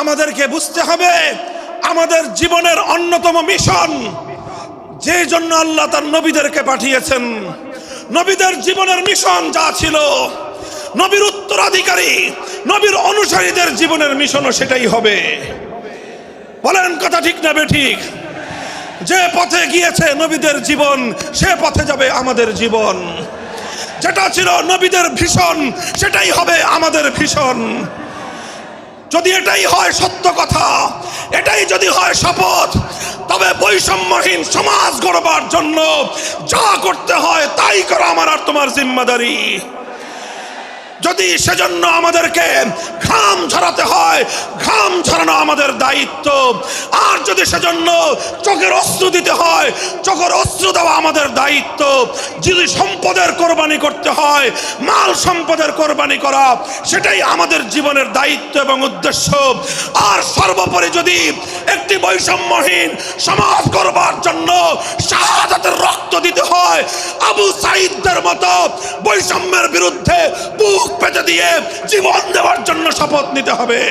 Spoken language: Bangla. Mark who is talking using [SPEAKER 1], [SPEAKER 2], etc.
[SPEAKER 1] আমাদেরকে বুঝতে হবে আমাদের জীবনের অন্যতম মিশন, যে জন্য আল্লাহ তার নবীদেরকে পাঠিয়েছেন, নবীদের জীবনের মিশন যা ছিল, নবীর উত্তরাধিকারী নবীর অনুসারীদের জীবনের মিশনও সেটাই হবে। বলেন কথা ঠিক না বেঠিক? যে পথে গিয়েছে নবীদের জীবন, সে পথে যাবে আমাদের জীবন। যেটা ছিল নবীদের ভীষণ, সেটাই হবে আমাদের ভীষণ। যদি এটাই হয় সত্য কথা, এটাই যদি হয় শপথ, তবে বৈষম্যহীন সমাজ গড়বার জন্য যা করতে হয় তাই করা আমার আর তোমার জিম্মাদারি। যদি সেজন্য আমাদেরকে ঘাম ঝরাতে হয়, ঘাম ঝরানো আমাদের দায়িত্ব। আর যদি সেজন্য চোখের অশ্রু দিতে হয়, চোখের অশ্রু দেওয়া আমাদের দায়িত্ব। যদি সম্পদের কোরবানি করতে হয়, মাল সম্পদের কোরবানি করা, সেটাই আমাদের জীবনের দায়িত্ব এবং উদ্দেশ্য। আর সর্বোপরি যদি একটি বৈষম্যহীন সমাজ গড়বার জন্য শাহাদাতের রক্ত দিতে হয়, আবু সাঈদদের মতো বৈষম্যের বিরুদ্ধে বুক পেতে দিয়ে জীবন দেওয়ার জন্য শপথ নিতে হবে।